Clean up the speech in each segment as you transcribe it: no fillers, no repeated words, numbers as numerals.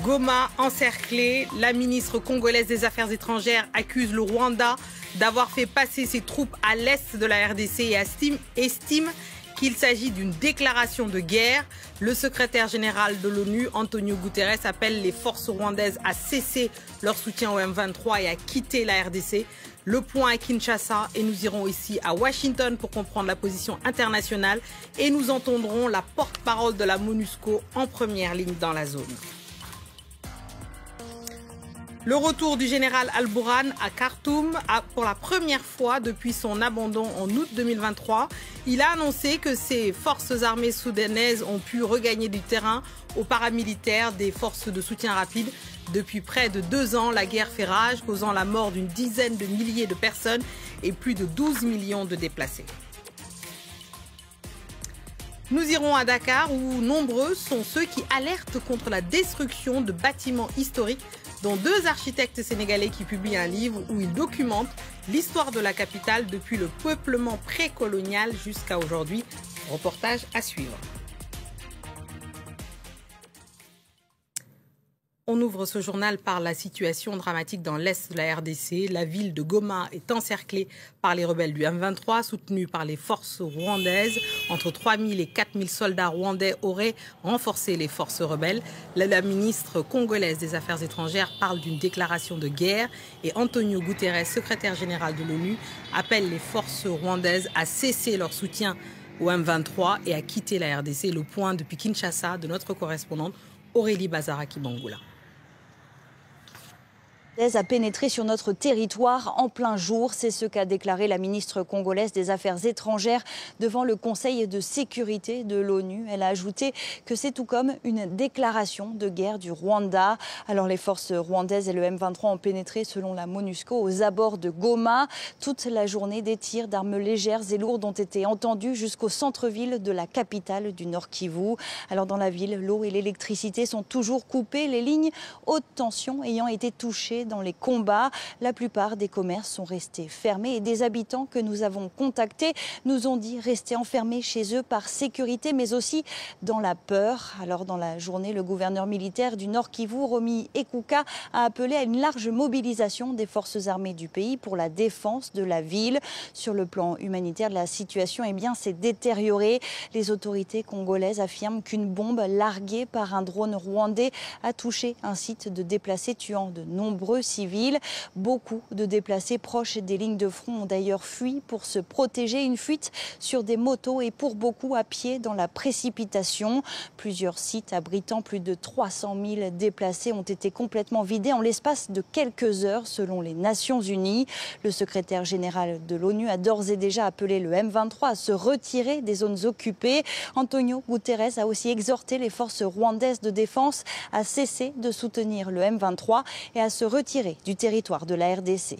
Goma encerclé, la ministre congolaise des Affaires étrangères accuse le Rwanda d'avoir fait passer ses troupes à l'est de la RDC et estime qu'il s'agit d'une déclaration de guerre. Le secrétaire général de l'ONU, Antonio Guterres, appelle les forces rwandaises à cesser leur soutien au M23 et à quitter la RDC. Le point à Kinshasa et nous irons ici à Washington pour comprendre la position internationale et nous entendrons la porte-parole de la MONUSCO en première ligne dans la zone. Le retour du général Al-Bourhan à Khartoum pour la première fois depuis son abandon en août 2023. Il a annoncé que ses forces armées soudanaises ont pu regagner du terrain aux paramilitaires des forces de soutien rapide. Depuis près de 2 ans, la guerre fait rage, causant la mort d'une dizaine de milliers de personnes et plus de 12 millions de déplacés. Nous irons à Dakar où nombreux sont ceux qui alertent contre la destruction de bâtiments historiques, dont 2 architectes sénégalais qui publient un livre où ils documentent l'histoire de la capitale depuis le peuplement précolonial jusqu'à aujourd'hui. Reportage à suivre. On ouvre ce journal par la situation dramatique dans l'est de la RDC. La ville de Goma est encerclée par les rebelles du M23, soutenus par les forces rwandaises. Entre 3 000 et 4 000 soldats rwandais auraient renforcé les forces rebelles. La ministre congolaise des Affaires étrangères parle d'une déclaration de guerre et Antonio Guterres, secrétaire général de l'ONU, appelle les forces rwandaises à cesser leur soutien au M23 et à quitter la RDC. Le point depuis Kinshasa de notre correspondante Aurélie Bazaraki-Bangoula. A pénétré sur notre territoire en plein jour. C'est ce qu'a déclaré la ministre congolaise des Affaires étrangères devant le Conseil de sécurité de l'ONU. Elle a ajouté que c'est tout comme une déclaration de guerre du Rwanda. Alors les forces rwandaises et le M23 ont pénétré selon la MONUSCO aux abords de Goma. Toute la journée, des tirs d'armes légères et lourdes ont été entendus jusqu'au centre-ville de la capitale du Nord Kivu. Alors dans la ville, l'eau et l'électricité sont toujours coupées. Les lignes haute tension ayant été touchées dans les combats. La plupart des commerces sont restés fermés et des habitants que nous avons contactés nous ont dit rester enfermés chez eux par sécurité mais aussi dans la peur. Alors dans la journée, le gouverneur militaire du Nord Kivu, Romi Ekuka, a appelé à une large mobilisation des forces armées du pays pour la défense de la ville. Sur le plan humanitaire, la situation s'est détériorée. Les autorités congolaises affirment qu'une bombe larguée par un drone rwandais a touché un site de déplacés, tuant de nombreux civils. Beaucoup de déplacés proches des lignes de front ont d'ailleurs fui pour se protéger. Une fuite sur des motos et pour beaucoup à pied dans la précipitation. Plusieurs sites abritant plus de 300 000 déplacés ont été complètement vidés en l'espace de quelques heures selon les Nations Unies. Le secrétaire général de l'ONU a d'ores et déjà appelé le M23 à se retirer des zones occupées. Antonio Guterres a aussi exhorté les forces rwandaises de défense à cesser de soutenir le M23 et à se retirer du territoire de la RDC.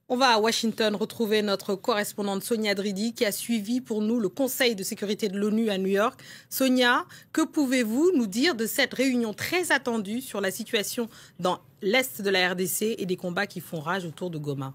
On va à Washington retrouver notre correspondante Sonia Dridi qui a suivi pour nous le Conseil de sécurité de l'ONU à New York. Sonia, que pouvez-vous nous dire de cette réunion très attendue sur la situation dans l'est de la RDC et des combats qui font rage autour de Goma ?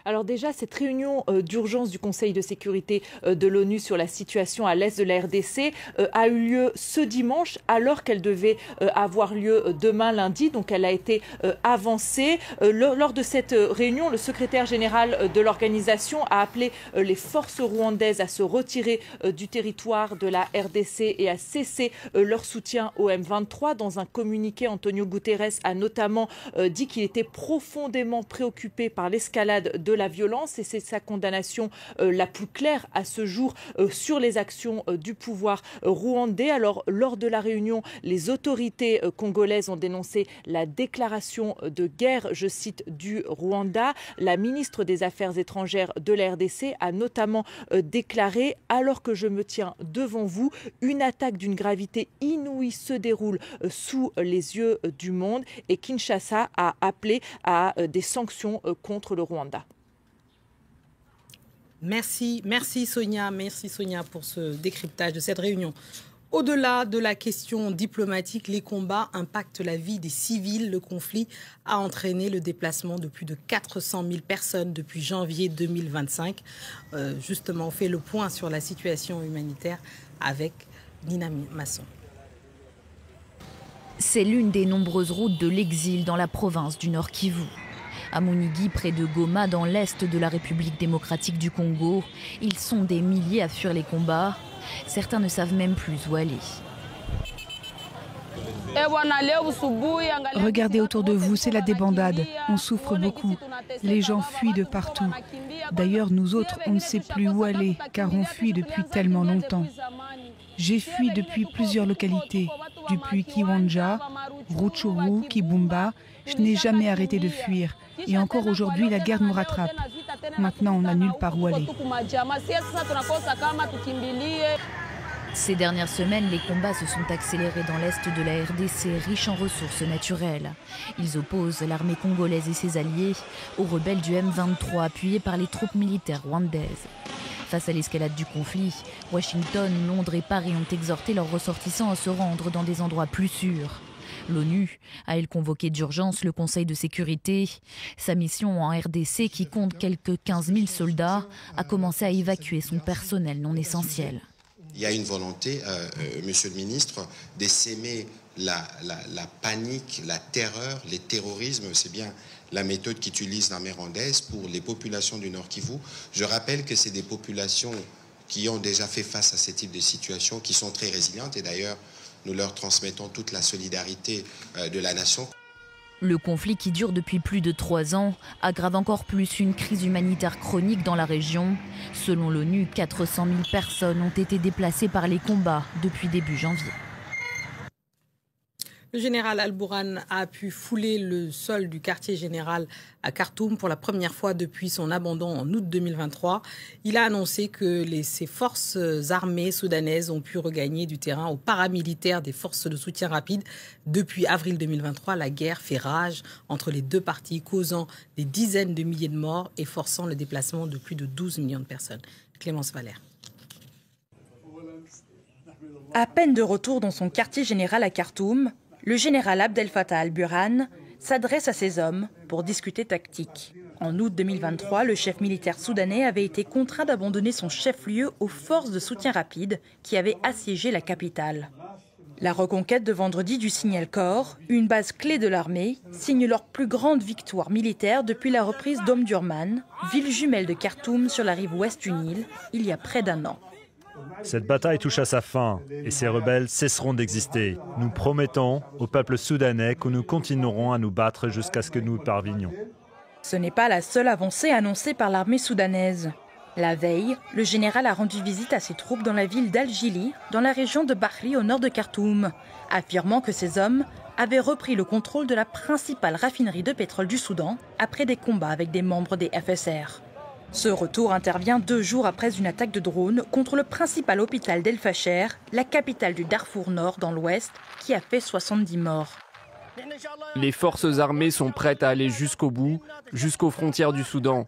Alors déjà, cette réunion d'urgence du Conseil de sécurité de l'ONU sur la situation à l'est de la RDC a eu lieu ce dimanche alors qu'elle devait avoir lieu demain lundi. Donc elle a été avancée. Lors de cette réunion, le secrétaire général de l'organisation a appelé les forces rwandaises à se retirer du territoire de la RDC et à cesser leur soutien au M23. Dans un communiqué, Antonio Guterres a notamment dit qu'il était profondément préoccupé par l'escalade de la violence et c'est sa condamnation la plus claire à ce jour sur les actions du pouvoir rwandais. Alors lors de la réunion, les autorités congolaises ont dénoncé la déclaration de guerre, je cite, du Rwanda. La ministre des Affaires étrangères de la RDC a notamment déclaré « Alors que je me tiens devant vous, une attaque d'une gravité inouïe se déroule sous les yeux du monde » et Kinshasa a appelé à des sanctions contre le Rwanda. Merci Sonia pour ce décryptage de cette réunion. Au-delà de la question diplomatique, les combats impactent la vie des civils. Le conflit a entraîné le déplacement de plus de 400 000 personnes depuis janvier 2025. Justement, on fait le point sur la situation humanitaire avec Nina Masson. C'est l'une des nombreuses routes de l'exil dans la province du Nord Kivu. À Monigui, près de Goma, dans l'est de la République démocratique du Congo, ils sont des milliers à fuir les combats. Certains ne savent même plus où aller. Regardez autour de vous, c'est la débandade. On souffre beaucoup. Les gens fuient de partout. D'ailleurs, nous autres, on ne sait plus où aller, car on fuit depuis tellement longtemps. J'ai fui depuis plusieurs localités, depuis Kiwanja, Rutshuru, Kibumba. Je n'ai jamais arrêté de fuir. Et encore aujourd'hui, la guerre nous rattrape. Maintenant, on n'a nulle part où aller. Ces dernières semaines, les combats se sont accélérés dans l'est de la RDC, riche en ressources naturelles. Ils opposent l'armée congolaise et ses alliés aux rebelles du M23, appuyés par les troupes militaires rwandaises. Face à l'escalade du conflit, Washington, Londres et Paris ont exhorté leurs ressortissants à se rendre dans des endroits plus sûrs. L'ONU a, elle, convoqué d'urgence le Conseil de sécurité. Sa mission en RDC, qui compte quelques 15 000 soldats, a commencé à évacuer son personnel non essentiel. Il y a une volonté, monsieur le ministre, d'essaimer la panique, la terreur, les terrorismes. C'est bien la méthode qu'utilise l'armée rwandaise pour les populations du Nord Kivu. Je rappelle que c'est des populations qui ont déjà fait face à ce type de situation, qui sont très résilientes. Et d'ailleurs, nous leur transmettons toute la solidarité de la nation. Le conflit qui dure depuis plus de 3 ans aggrave encore plus une crise humanitaire chronique dans la région. Selon l'ONU, 400 000 personnes ont été déplacées par les combats depuis début janvier. Le général Al-Bourhan a pu fouler le sol du quartier général à Khartoum pour la première fois depuis son abandon en août 2023. Il a annoncé que ses forces armées soudanaises ont pu regagner du terrain aux paramilitaires des forces de soutien rapide. Depuis avril 2023, la guerre fait rage entre les deux parties, causant des dizaines de milliers de morts et forçant le déplacement de plus de 12 millions de personnes. Clémence Valère. À peine de retour dans son quartier général à Khartoum, le général Abdel Fattah al-Burhan s'adresse à ses hommes pour discuter tactique. En août 2023, le chef militaire soudanais avait été contraint d'abandonner son chef-lieu aux forces de soutien rapide qui avaient assiégé la capitale. La reconquête de vendredi du Signal-Corps, une base clé de l'armée, signe leur plus grande victoire militaire depuis la reprise d'Omdurman, ville jumelle de Khartoum sur la rive ouest du Nil, il y a près d'1 an. Cette bataille touche à sa fin et ces rebelles cesseront d'exister. Nous promettons au peuple soudanais que nous continuerons à nous battre jusqu'à ce que nous parvenions. Ce n'est pas la seule avancée annoncée par l'armée soudanaise. La veille, le général a rendu visite à ses troupes dans la ville d'Al-Jili, dans la région de Bahri au nord de Khartoum, affirmant que ses hommes avaient repris le contrôle de la principale raffinerie de pétrole du Soudan après des combats avec des membres des FSR. Ce retour intervient 2 jours après une attaque de drone contre le principal hôpital d'El Fasher, la capitale du Darfour Nord dans l'ouest, qui a fait 70 morts. Les forces armées sont prêtes à aller jusqu'au bout, jusqu'aux frontières du Soudan.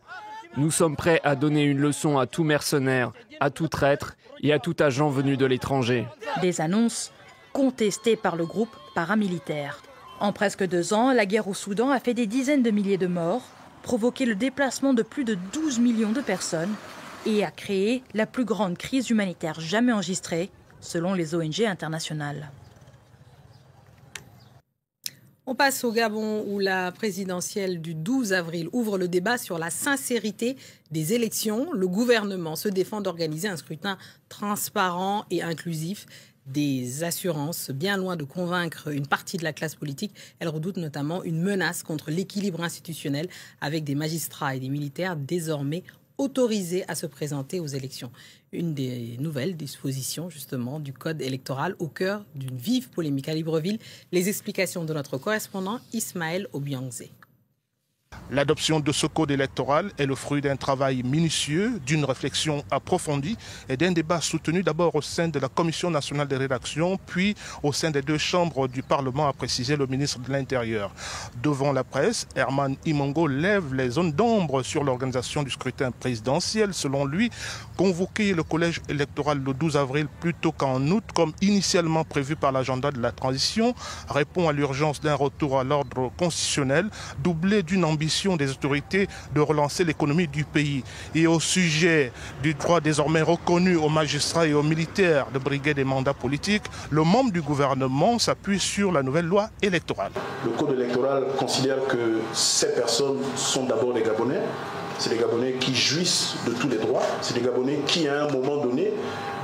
Nous sommes prêts à donner une leçon à tout mercenaire, à tout traître et à tout agent venu de l'étranger. Des annonces contestées par le groupe paramilitaire. En presque 2 ans, la guerre au Soudan a fait des dizaines de milliers de morts, provoqué le déplacement de plus de 12 millions de personnes et a créé la plus grande crise humanitaire jamais enregistrée, selon les ONG internationales. On passe au Gabon où la présidentielle du 12 avril ouvre le débat sur la sincérité des élections. Le gouvernement se défend d'organiser un scrutin transparent et inclusif. Des assurances, bien loin de convaincre une partie de la classe politique, elle redoute notamment une menace contre l'équilibre institutionnel avec des magistrats et des militaires désormais autorisés à se présenter aux élections. Une des nouvelles dispositions justement du code électoral au cœur d'une vive polémique à Libreville. Les explications de notre correspondant Ismaël Obiangze. L'adoption de ce code électoral est le fruit d'un travail minutieux, d'une réflexion approfondie et d'un débat soutenu d'abord au sein de la Commission nationale de rédaction, puis au sein des 2 chambres du Parlement, a précisé le ministre de l'Intérieur. Devant la presse, Herman Imongo lève les zones d'ombre sur l'organisation du scrutin présidentiel. Selon lui, convoquer le collège électoral le 12 avril plutôt qu'en août, comme initialement prévu par l'agenda de la transition, répond à l'urgence d'un retour à l'ordre constitutionnel, doublé d'une ambition l'ambition des autorités de relancer l'économie du pays. Et au sujet du droit désormais reconnu aux magistrats et aux militaires de briguer des mandats politiques, le membre du gouvernement s'appuie sur la nouvelle loi électorale. Le code électoral considère que ces personnes sont d'abord des Gabonais. C'est des Gabonais qui jouissent de tous les droits. C'est des Gabonais qui, à un moment donné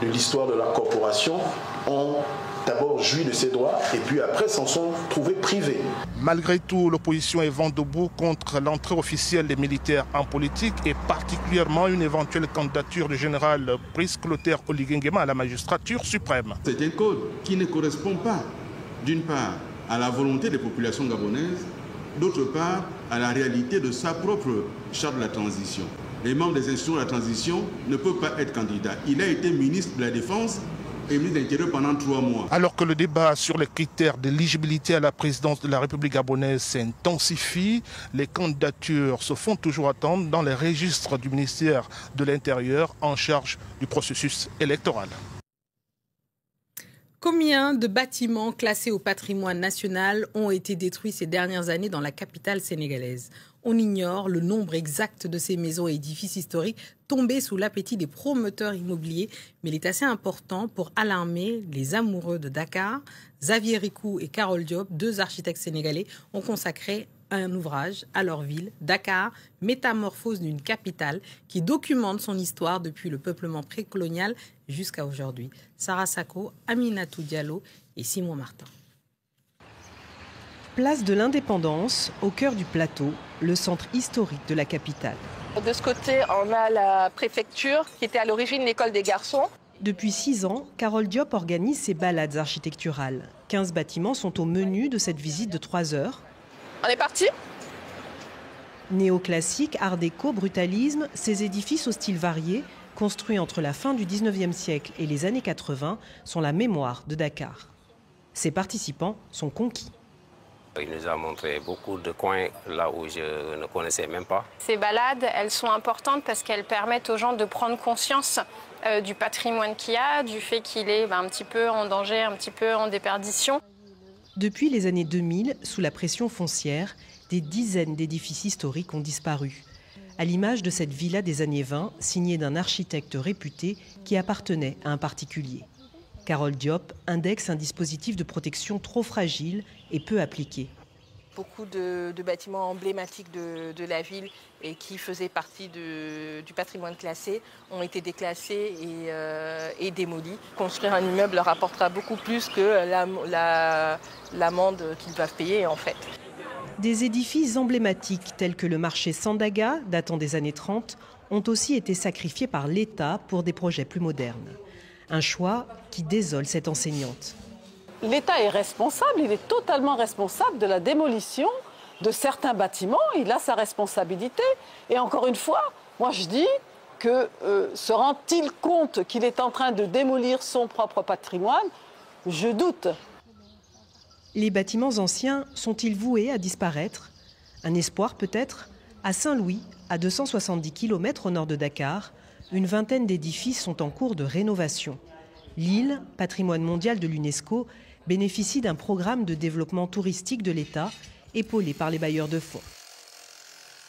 de l'histoire de la corporation, ont d'abord joui de ces droits et puis après s'en sont trouvés privés. Malgré tout, l'opposition est vent debout contre l'entrée officielle des militaires en politique et particulièrement une éventuelle candidature du général Brice Clotaire Oligui Nguema à la magistrature suprême. C'est un code qui ne correspond pas, d'une part, à la volonté des populations gabonaises, d'autre part, à la réalité de sa propre charte de la transition. Les membres des institutions de la transition ne peuvent pas être candidats. Il a été ministre de la Défense et ministre de l'Intérieur pendant 3 mois. Alors que le débat sur les critères d'éligibilité à la présidence de la République gabonaise s'intensifie, les candidatures se font toujours attendre dans les registres du ministère de l'Intérieur en charge du processus électoral. Combien de bâtiments classés au patrimoine national ont été détruits ces dernières années dans la capitale sénégalaise? On ignore le nombre exact de ces maisons et édifices historiques tombés sous l'appétit des promoteurs immobiliers, mais il est assez important pour alarmer les amoureux de Dakar. Xavier Ricou et Carole Diop, 2 architectes sénégalais, ont consacré un ouvrage à leur ville, Dakar, métamorphose d'une capitale, qui documente son histoire depuis le peuplement précolonial jusqu'à aujourd'hui. Sarah Sako, Aminatou Diallo et Simon Martin. Place de l'Indépendance, au cœur du plateau, le centre historique de la capitale. De ce côté, on a la préfecture, qui était à l'origine l'école des garçons. Depuis 6 ans, Carole Diop organise ses balades architecturales. 15 bâtiments sont au menu de cette visite de 3 heures. On est parti. Néoclassique, art déco, brutalisme, ces édifices au style varié, construits entre la fin du 19e siècle et les années 80, sont la mémoire de Dakar. Ses participants sont conquis. Il nous a montré beaucoup de coins là où je ne connaissais même pas. Ces balades, elles sont importantes parce qu'elles permettent aux gens de prendre conscience du patrimoine qu'il y a, du fait qu'il est un petit peu en danger, un petit peu en déperdition. Depuis les années 2000, sous la pression foncière, des dizaines d'édifices historiques ont disparu. À l'image de cette villa des années 20, signée d'un architecte réputé qui appartenait à un particulier. Carole Diop indexe un dispositif de protection trop fragile et peu appliqué. Beaucoup de bâtiments emblématiques de la ville et qui faisaient partie du patrimoine classé ont été déclassés et démolis. Construire un immeuble leur apportera beaucoup plus que l'amende qu'ils doivent payer en fait. Des édifices emblématiques tels que le marché Sandaga, datant des années 30, ont aussi été sacrifiés par l'État pour des projets plus modernes. Un choix qui désole cette enseignante. L'État est responsable, il est totalement responsable de la démolition de certains bâtiments. Il a sa responsabilité. Et encore une fois, moi je dis que se rend-il compte qu'il est en train de démolir son propre patrimoine? Je doute. Les bâtiments anciens sont-ils voués à disparaître? Un espoir peut-être? À Saint-Louis, à 270 km au nord de Dakar, une vingtaine d'édifices sont en cours de rénovation. L'île, patrimoine mondial de l'UNESCO, bénéficie d'un programme de développement touristique de l'État, épaulé par les bailleurs de fonds.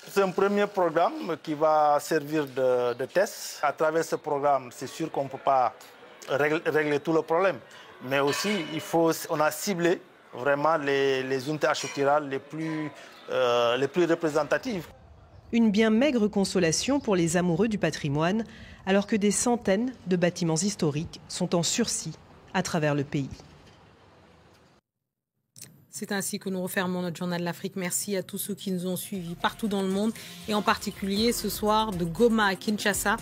C'est un premier programme qui va servir de test. À travers ce programme, c'est sûr qu'on ne peut pas régler tout le problème. Mais aussi, on a ciblé vraiment les unités architecturales les plus représentatives. Une bien maigre consolation pour les amoureux du patrimoine, alors que des centaines de bâtiments historiques sont en sursis à travers le pays. C'est ainsi que nous refermons notre journal de l'Afrique. Merci à tous ceux qui nous ont suivis partout dans le monde et en particulier ce soir de Goma à Kinshasa.